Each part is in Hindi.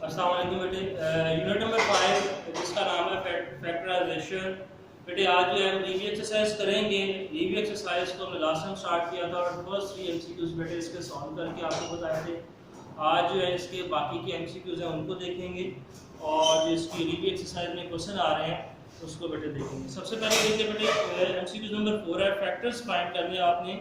अस्सलाम वालेकुम बेटे। यूनिट नंबर 5 जिसका नाम है फैक्टराइजेशन। बेटे आज जो है हम रिव्यू एक्सरसाइज करेंगे। रिव्यू एक्सरसाइज को हमने लास्ट टाइम स्टार्ट किया था और फर्स्ट 3 एमसीक्यूज बेटे इसके सॉल्व करके आपको बताए थे। आज जो है इसके बाकी के एमसीक्यूज हैं उनको देखेंगे और जो इसकी रिव्यू एक्सरसाइज में क्वेश्चन आ रहे हैं उसको बेटे देखेंगे। सबसे पहले देखिए बेटे एमसीक्यूज नंबर 4 है, फैक्टर्स फाइंड करने आपने।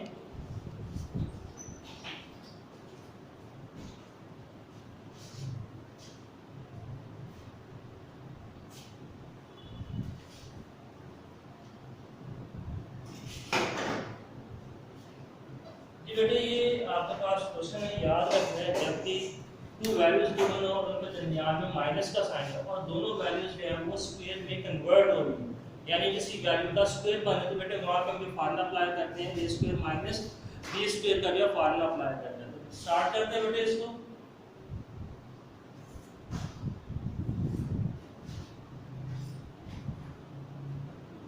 बेटे ये आपके पास क्वेश्चन है, याद रखना है जब भी टू वैल्यूज गिवन हो और उनके दरमियान में माइनस का साइन है और दोनों वैल्यूज जो है वो स्क्वायर में कन्वर्ट हो रही है, यानी किसी वैल्यू का स्क्वायर बने तो बेटे वहां पे हम फार्मूला अप्लाई करते हैं a square minus b square का जो फार्मूला अप्लाई करते हैं। तो स्टार्ट करते हैं बेटे इसको।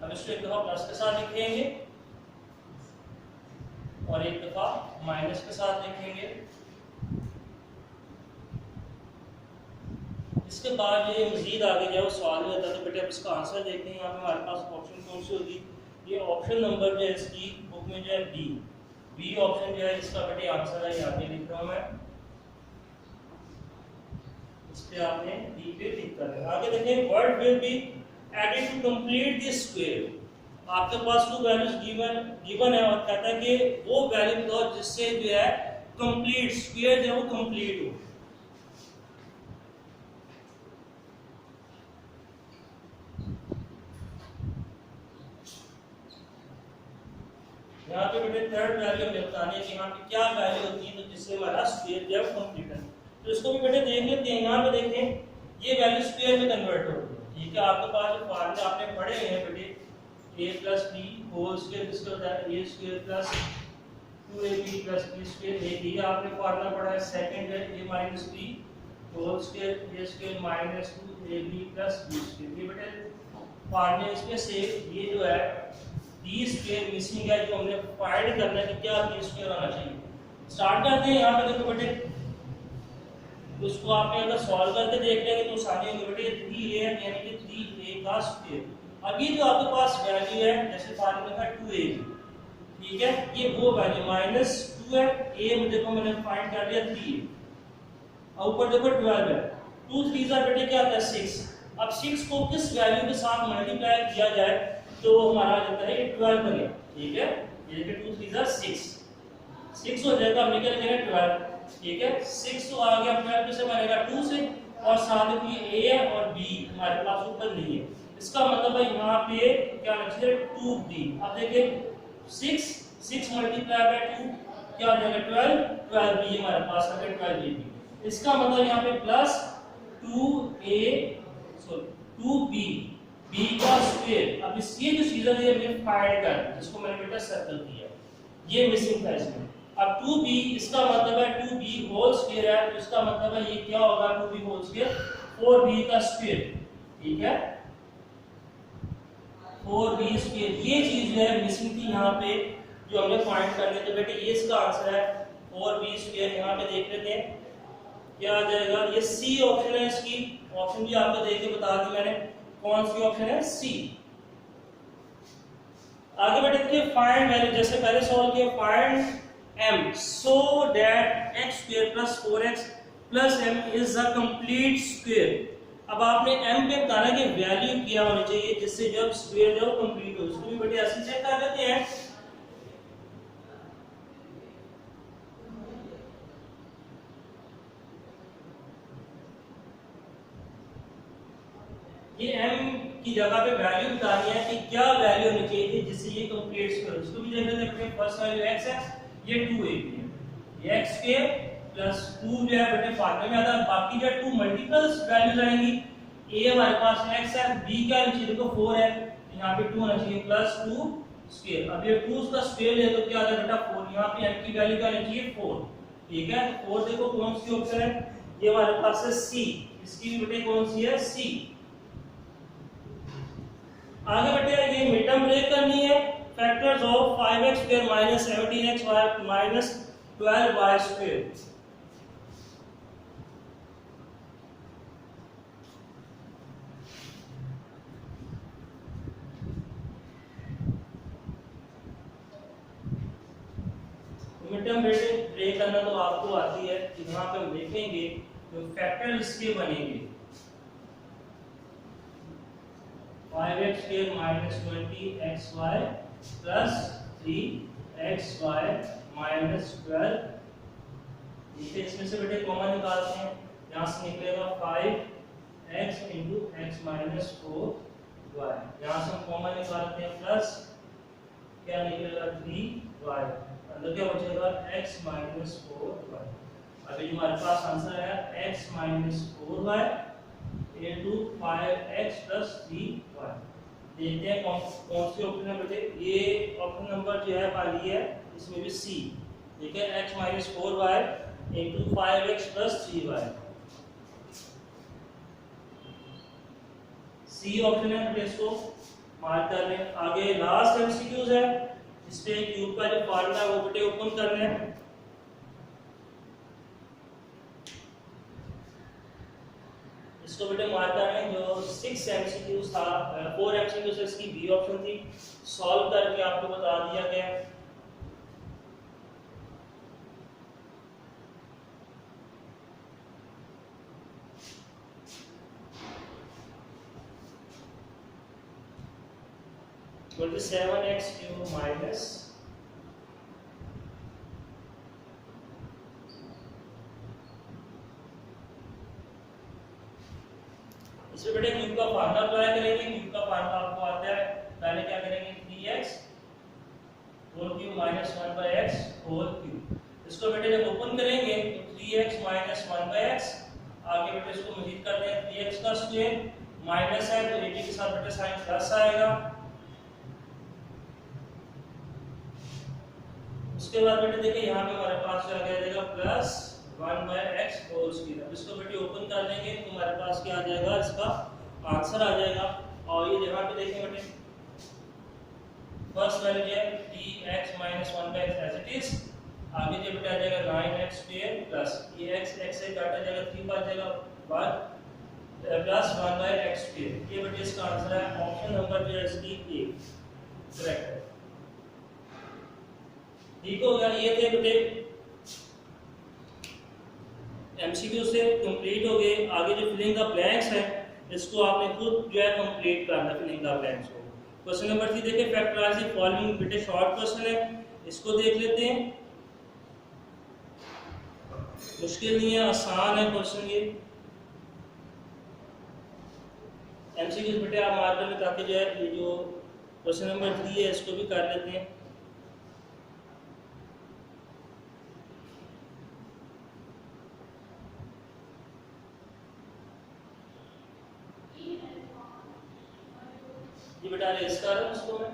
अब इसको एक दफा प्लस के साथ लिखेंगे और एक दफा माइनस के साथ लिखेंगे। इसके बाद ये मजीद आगे जब सवाल में होता है तो बेटे अब इसका आंसर देखते हैं। यहाँ पे हमारे पास ऑप्शन कौन सी होगी, ये ऑप्शन नंबर जो है इसकी बुक में जो है बी ऑप्शन जो है इसका बेटे आंसर है। यहाँ पे लिख रहा हूँ मैं, इस पे आपने बी पे क्लिक करना है। आगे देखें word will be added to complete this square. आपके पास टू वैल्यूज गिवन है और कहता है कि वो वैल्यू दो जिससे जो है कंप्लीट स्क्वायर जो है वो कंप्लीट हो। यहाँ पे बेटे थर्ड वैल्यू हमें बतानी है कि यहाँ पे क्या वैल्यू होती है तो जिससे हमारा स्क्वायर जो है कंप्लीट है। तो इसको भी बेटे देख लेते हैं। यहाँ पे देखें ये वैल्यू स्क्वायर में कन्वर्ट हो रही है। ठीक है, आपके पास जो फार्मूला आपने पढ़े हुए हैं बेटे a plus b whole square जिसका होता है a square plus 2ab plus b square. एक ये आपने फार्मूला पढ़ा है। सेकंड है a minus b whole square a square minus 2ab plus b square. ये बेटे फार्मूले इसमें से ये जो है b स्क्वायर मिसिंग है जो हमने फाइंड करना है कि क्या b स्क्वायर आना चाहिए। स्टार्ट करते हैं। यहाँ पे देखो बेटे उसको आपने अगर सॉल्व करके देख लेंगे तो आसानी होगी बेटे। 3a यानी कि 3a का स्क्वायर। अब ये जो आपके पास वैल्यू है जैसे फार्मूला का 2a, ठीक है, ये वो वैल्यू माइनस 2 है। a में देखो मैंने फाइंड कर लिया 3 और ऊपर देखो 12 है। 2 3 बेटे क्या आता है 6। अब 6 को किस वैल्यू के साथ मल्टीप्लाई किया जाए तो हमारा आ जाता है 12 बने। ठीक है, ये देखिए 2 3 6 हो जाएगा। हम निकल जाएगा 12। ठीक है, 6 तो आ गया, 12 से बनेगा 2 से और साथ में a है और b हमारे पास ऊपर नहीं है। इसका मतलब है यहाँ पे क्या होना चाहिए 2b। अब देखिए 6 मल्टीप्लाई बाय 2 क्या हो जाएगा 12b हमारे पास आ गया 12ab। इसका मतलब यहाँ पे प्लस 2b का स्क्वायर। अब ये जो चीज है ये हमने फाइंड कर जिसको मैंने बेटा सर्कल किया, ये मिसिंग था इसमें। अब 2b इसका मतलब है 2b होल स्क्वायर है, तो इसका मतलब है ये क्या होगा 2b होल स्क्वायर 4b का स्क्वायर। ठीक है, 4b स्क्वायर। ये चीज जो है मिसिंग थी यहाँ पे जो हमने फाइंड करने थे बेटे। ये इसका आंसर है 4b स्क्वायर। यहाँ पे देख लेते हैं क्या आ जाएगा। ये सी ऑप्शन है, इसकी ऑप्शन भी आपको देख के बता दी मैंने कौन सी ऑप्शन है, सी। आगे बेटे देखिए फाइंड वैल्यू, जैसे पहले सॉल्व किया find m so that x square plus 4x plus m is a complete square। अब आपने m पे बताना कि वैल्यू क्या होनी चाहिए जिससे जब स्क्वायर जो कंप्लीट हो। इसको भी बेटे ऐसे चेक कर लेते हैं। ये m की जगह पे वैल्यू बतानी है कि क्या वैल्यू होनी चाहिए जिससे ये कंप्लीट स्क्वायर। इसको भी देख लेते हैं। फर्स्ट वैल्यू x है, ये 2ab है, ये x स्क्वायर प्लस 2 जो है बेटे फार्मूले में आता है। बाकी जो 2 मल्टीपल्स वैल्यूज आएंगी। a हमारे पास x है, b क्या होना चाहिए देखो 4 है, यहाँ पे 2 होना चाहिए प्लस 2 स्क्वायर। अब ये 2 का स्क्वायर ले तो क्या आ जाएगा बेटा 4। यहाँ पे m की वैल्यू क्या होनी चाहिए 4। ठीक है, 4 देखो कौन सी ऑप्शन है, ये हमारे पास है c। इसकी भी बेटे कौन सी है c। आगे बेटे ये मिड टर्म ब्रेक करनी है। Factors of 5x square minus 17x minus 12y square. Midterm break करना तो आपको आती है। यहाँ पे हम देखेंगे जो फैक्टर इसके बनेंगे 5x square minus 20xy plus 3xy minus 12। इसे इसमें से बेटे कॉमन निकालते हैं, यहाँ से निकलेगा 5x into x minus 4y, यहाँ से हम कॉमन निकालते हैं प्लस क्या निकलेगा 3y, अंदर क्या बचेगा x माइनस 4y। अभी जो हमारे पास आंसर है x minus 4y into 5x plus 3y। देखते हैं कौन सी ऑप्शन है बेटे। ये ऑप्शन नंबर जो है खाली है, इसमें भी सी। ठीक है, x minus 4y into 5x plus 3y, C option है बेटे, इसको मार्क कर लें। आगे लास्ट एमसीक्यूज है, इस पे क्यूब का जो फार्मूला है वो बेटे ओपन करना है। इसको बेटे मार्क कर लें। जो 6 एमसीक्यूज था, 4 एमसीक्यूज इसकी बी ऑप्शन थी, सॉल्व करके आपको बता दिया गया। Equal to 7x cube minus इसमें बेटे क्यूब का फार्मूला अप्लाई करेंगे। क्यूब का फार्मूला आपको आता है, पहले क्या करेंगे 3x whole cube minus 1/x whole cube. इसको बेटे जब ओपन करेंगे तो 3x माइनस 1/x, आगे बेटे इसको मजीद करते हैं 3x का स्क्वायर माइनस है तो 80 के साथ बेटे साइन प्लस आएगा। उसके बाद बेटे देखिए यहाँ पे हमारे पास क्या आ जाएगा प्लस 1/x होल स्क्वायर। इसको बेटे ओपन कर देंगे तो हमारे पास क्या आ जाएगा, इसका आंसर आ जाएगा। और ये यहाँ पे देखें बेटे फर्स्ट वैल्यू है 3x minus 1/x as it is, आगे जो बेटा आ जाएगा 9x स्क्वायर प्लस ये x से काटा जाएगा 3 बच जाएगा बाद प्लस 1/x स्क्वायर। ये बेटे इसका आंसर है। ऑप्शन नंबर जो है इसकी ए करेक्ट है। ठीक हो गया, ये थे बेटे एमसीक्यू से कंप्लीट हो गए। आगे जो फिलिंग द ब्लैंक्स है इसको आपने खुद जो है कंप्लीट करना है फिलिंग द ब्लैंक्स को। क्वेश्चन नंबर 3 देखिए फैक्टराइज द फॉलोइंग, बेटे शॉर्ट क्वेश्चन है, इसको देख लेते हैं। मुश्किल नहीं है, आसान है क्वेश्चन ये। एमसीक्यू बेटे आप मार्क कर लें ताकि जो है ये जो क्वेश्चन नंबर 3 है इसको भी कर लेते हैं। ये बेटा रेस कर रहा हूं उसको मैं।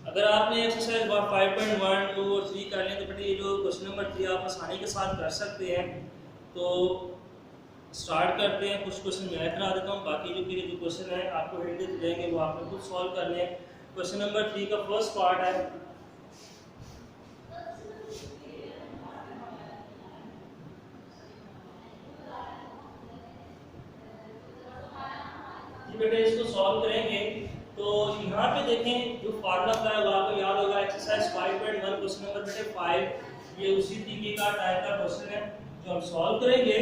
अगर आपने एक्सरसाइज 5.1, 2 और 3 कर लें तो बेटे ये जो क्वेश्चन नंबर 3 आप आसानी के साथ कर सकते हैं। तो स्टार्ट करते हैं। कुछ क्वेश्चन मैं करा देता हूँ, बाकी जो क्वेश्चन है आपको हिंट देते रहेंगे वो आपने खुद सॉल्व करने हैं। क्वेश्चन नंबर 3 का फर्स्ट पार्ट है, बेटे इसको सॉल्व करेंगे तो यहाँ पे देखें जो फार्मूला अप्लाई होगा आपको याद होगा एक्सरसाइज 5.1 क्वेश्चन नंबर बेटे 5, ये उसी तरीके का टाइप का क्वेश्चन है जो हम सॉल्व करेंगे।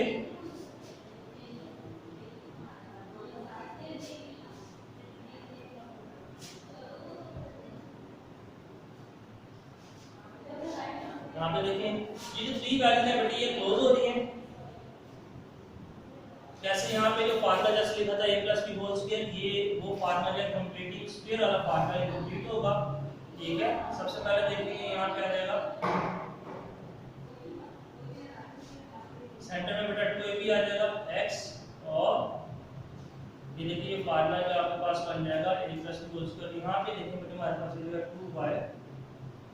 यहाँ पे देखें ये जो 3 वैल्यूज है बेटे ये क्लोज हो रही है। जैसे यहाँ पे जो फार्मूला जैसे लिखा था a + b होल स्क्वायर, ये वो फार्मूला है कंप्लीटिंग स्क्वायर वाला फार्मूला कंप्लीट होगा। ठीक है, सबसे पहले देखेंगे यहाँ पे आ जाएगा सेंटर में बेटा 2ab आ जाएगा x, और ये देखिए ये फार्मूला जो आपके पास बन जाएगा a + b होल स्क्वायर। यहाँ पे देखिए बेटे हमारे पास आ जाएगा 2y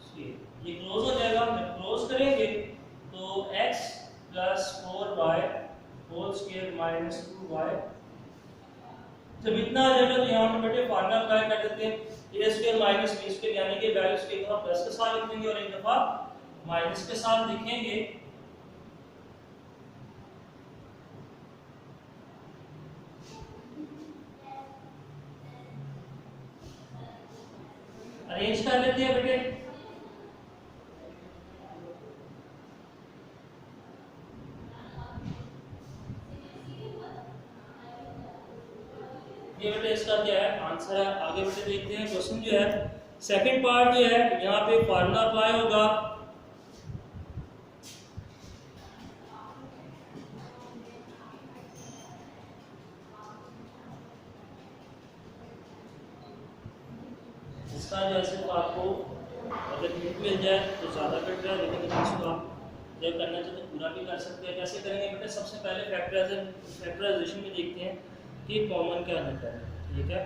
स्क्वायर, ये क्लोज हो जाएगा। जब क्लोज करेंगे तो x + 4y whole square minus 2y, जब इतना आ जाएगा तो यहाँ पे बेटे फार्मूला अप्लाई कर देते हैं a square minus b square, यानी कि वैल्यूज को एक दफा प्लस के साथ लिख देंगे और एक दफा माइनस के साथ लिखेंगे अरेंज कर लेते हैं बेटे। ये बेटे इसका क्या है आंसर है। आगे बेटे देखते हैं क्वेश्चन जो है सेकंड पार्ट जो है यहाँ पे फार्मूला अप्लाई होगा। इसका जो है सिर्फ आपको अगर हिंट मिल जाए तो ज़्यादा बेटर है, लेकिन इसको आप जब करना चाहे तो पूरा भी कर सकते हैं। कैसे करेंगे बेटे, सबसे पहले फैक्टराइजेशन में देखते हैं कि कॉमन क्या निकला है। ठीक है,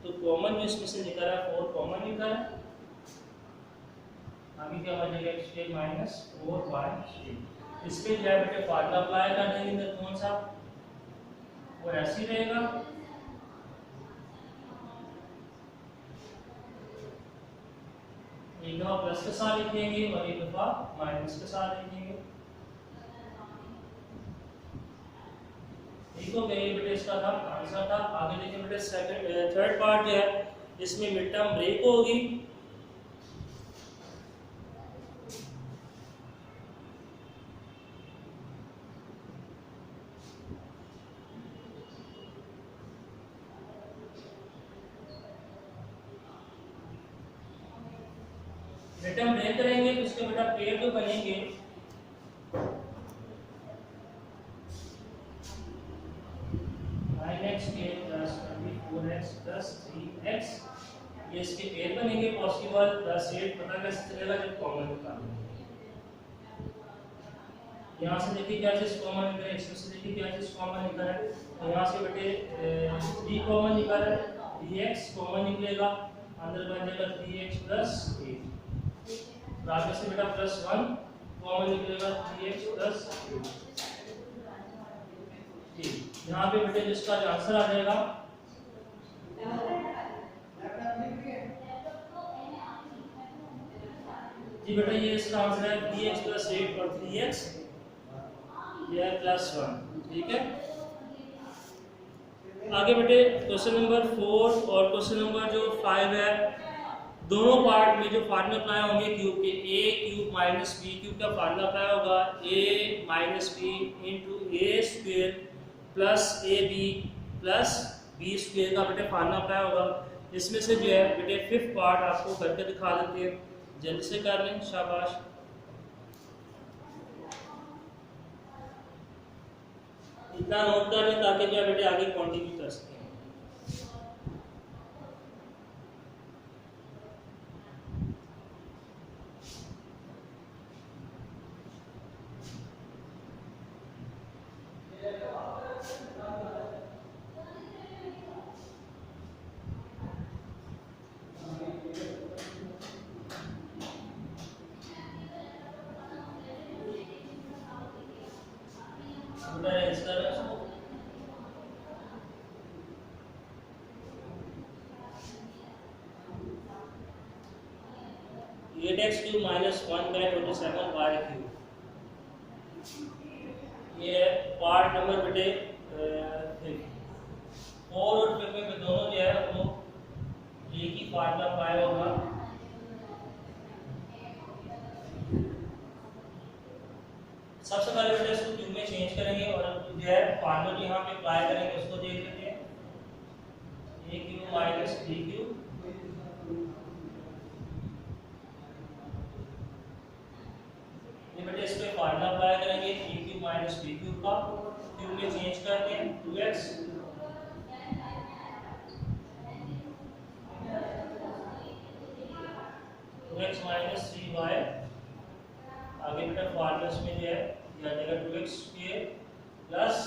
तो कॉमन जो इसमें से निकला है 4 कॉमन निकला है। आगे क्या बचेगा x² माइनस 4y। इस पे जो है बेटे फार्मूला अप्लाई कर देंगे तो कौन सा वो ऐसे ही रहेगा। एक दफा प्लस के साथ लिखेंगे और एक दफा माइनस के साथ लिखेंगे। ठीक हो गया, ये बेटे इसका था आंसर था। आगे देखिए बेटे थर्ड पार्ट जो है इसमें मिड टर्म ब्रेक होगी। मिड टर्म ब्रेक करेंगे तो इसके बेटा पेड़ जो बनेंगे ये इसके पेड़ बनेंगे पॉसिबल +8 पता कैसे चलेगा जब कॉमन निकालेंगे। यहाँ से देखिए क्या चीज कॉमन निकला है, इसमें से देखिए क्या चीज कॉमन निकला है। तो यहाँ से बेटे 3 कॉमन निकला है, 3x कॉमन निकलेगा, अंदर बन जाएगा 3x + 8। आगे से बेटा +1 कॉमन निकलेगा 3x + 8। ठीक, यहाँ पे बेटे जिसका आंसर आ जाएगा जी बेटा ये इसका आंसर है 3x + 8 और 3x ये +1। ठीक है, आगे बेटे क्वेश्चन नंबर 4 और क्वेश्चन नंबर जो 5 है, दोनों पार्ट में जो फार्मूला अप्लाई होंगे क्यूब के a³ - b³ का फार्मूला अप्लाई होगा a - b * a² + ab + b² का बेटे फार्मूला अप्लाई होगा। इसमें से जो है बेटे 5th पार्ट आपको करके दिखा देते हैं, जल्दी से कर लें, शाबाश। इतना नोट कर लें ताकि जो है बेटे आगे कंटिन्यू कर सकें। (8x³ - 1/27y³) ये पार्ट नंबर बेटे 4 और 5 में दोनों जो है वो एक ही फार्मूला अप्लाई होगा। सबसे पहले बेटे इसको क्यूब में चेंज करेंगे और जो है फार्मूला जो यहाँ पे अप्लाई करेंगे उसको देख लेते हैं। a³ - b³ बेटे इस पे फार्मूला अप्लाई करेंगे a³ - b³ का, क्यूब में चेंज करते हैं 2x - 3y। आगे बेटा फार्मूला में जो है दिया जाएगा 2x² plus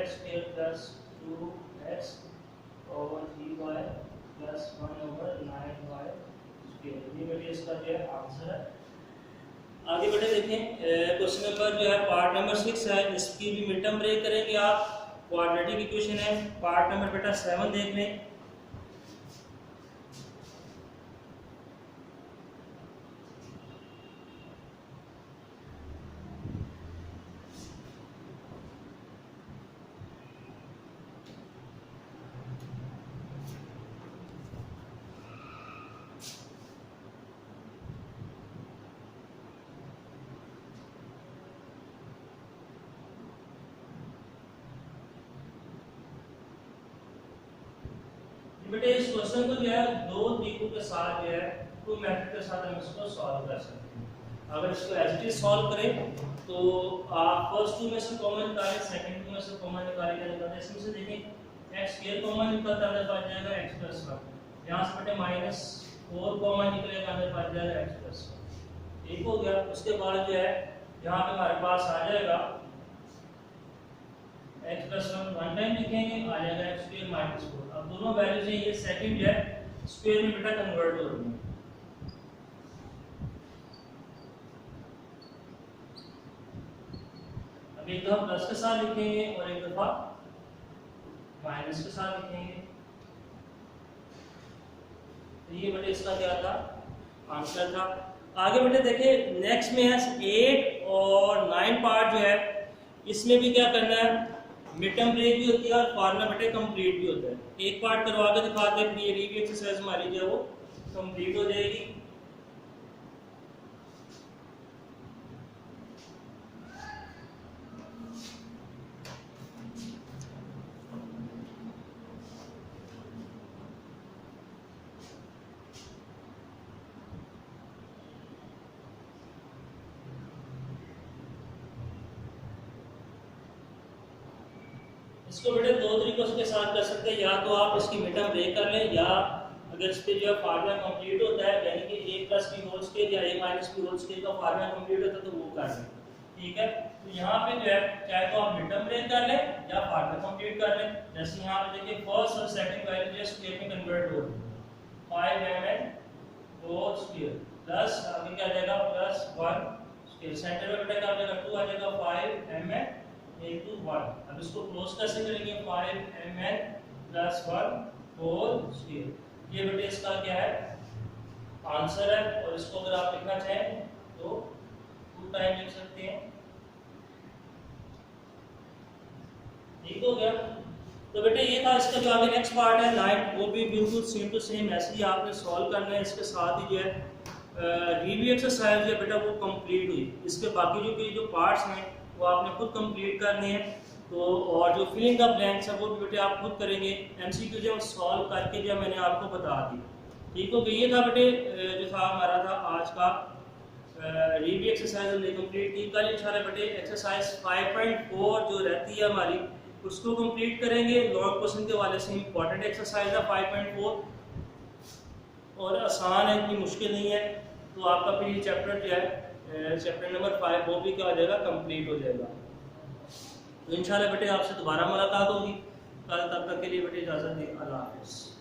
x² + 2x over 3y + 1/9y²। ये बेटे इसका जो है आंसर है। आगे बेटे देखें क्वेश्चन नंबर जो है पार्ट नंबर 6 है, इसकी भी मिड टर्म ब्रेक करेंगे आप। क्वाड्रेटिक इक्वेशन है। पार्ट नंबर बेटा 7 देख लें। बेटे इस क्वेश्चन को जो है दो तरीकों के साथ जो है टू मेथड के साथ हम इसको सॉल्व कर सकते हैं। अगर इसको एज इट इज सॉल्व करें तो आप फर्स्ट टू में से कॉमन निकालें, सेकंड टू में से कॉमन निकालें, क्या निकालते हैं इसमें से देखें x स्क्वायर कॉमन निकलता है, बच जाएगा x प्लस 1। यहां से बेटे -4 कॉमन निकलेगा, अंदर बच जाएगा x प्लस 1। ठीक हो गया। उसके बाद जो है यहां पे हमारे पास आ जाएगा x प्लस 1 वन टाइम लिखेंगे, आ जाएगा x स्क्वायर माइनस 4। अब दोनों वैल्यूज हैं, ये सेकंड जो है स्क्वायर में बेटा कन्वर्ट हो रही है। अब एक दफा प्लस के साथ लिखेंगे और एक दफा माइनस के साथ लिखेंगे। तो ये बेटे इसका क्या था, आंसर था। आगे बेटे देखिए नेक्स्ट में है 8 और 9 पार्ट जो है, इसमें भी क्या करना है, मिड टर्म ब्रेक भी होती है और फार्मूला बेटे कंप्लीट भी होता है। एक पार्ट करवा के दिखाते हैं, ये रीवी एक्सरसाइज हमारी जो है वो कंप्लीट हो जाएगी। इसको बेटे दो तरीकों के साथ कर सकते हैं, या तो आप इसकी मिड टर्म ब्रेक कर लें, या अगर इस पे जो है फार्मूला कंप्लीट होता है यानी कि a plus b whole square या a minus b whole square का फार्मूला कंप्लीट होता है तो वो कर लें। ठीक है। तो यहाँ पे जो है चाहे तो आप मिड टर्म ब्रेक कर लें या फार्मूला कंप्लीट कर लें। जैसे यहाँ पे देखिए फर्स्ट और सेकंड वैल्यू जो है स्क्वायर में कन्वर्ट हो रही है, 5mn होल स्क्वायर प्लस आगे क्या आ जाएगा प्लस 1 स्क्वायर, सेंटर में बेटा क्या आ जाएगा 2 आ जाएगा 5mn into 1। अब इसको क्लोज कैसे करेंगे, 5mn plus 1 होल स्क्वायर। ये बेटे इसका क्या है आंसर है। और इसको अगर आप लिखना चाहें तो 2 टाइम लिख सकते हैं। ठीक हो गया। तो बेटे ये था इसका जो आगे नेक्स्ट पार्ट है 9, वो भी बिल्कुल सेम टू सेम ऐसे ही आपने सॉल्व करना है। इसके साथ ही जो है रिव्यू एक्सरसाइज है बेटा वो कंप्लीट हुई। इसके बाकी जो पार्ट्स हैं वो आपने खुद कंप्लीट करने हैं। तो और जो फिलिंग का ब्लैंक्स है वो भी बेटे आप खुद करेंगे। एमसीक्यू जो सॉल्व करके जो मैंने आपको बता दी। ठीक हो गया। ये था बेटे जो था हमारा था आज का रिव्यू एक्सरसाइज हमने कंप्लीट की। कल इंशाल्लाह बेटे एक्सरसाइज 5.4 जो रहती है हमारी उसको कंप्लीट करेंगे। लॉन्ग क्वेश्चन के वाले से इंपॉर्टेंट एक्सरसाइज है 5.4 और आसान है, इतनी मुश्किल नहीं है। तो आपका फिर ये चैप्टर जो है चैप्टर नंबर 5 वो भी क्या हो जाएगा कंप्लीट हो जाएगा। तो इंशाल्लाह बेटे आपसे दोबारा मुलाकात होगी कल। तब तक के लिए बेटे इजाज़त दें। अल्लाह हाफ़िज़।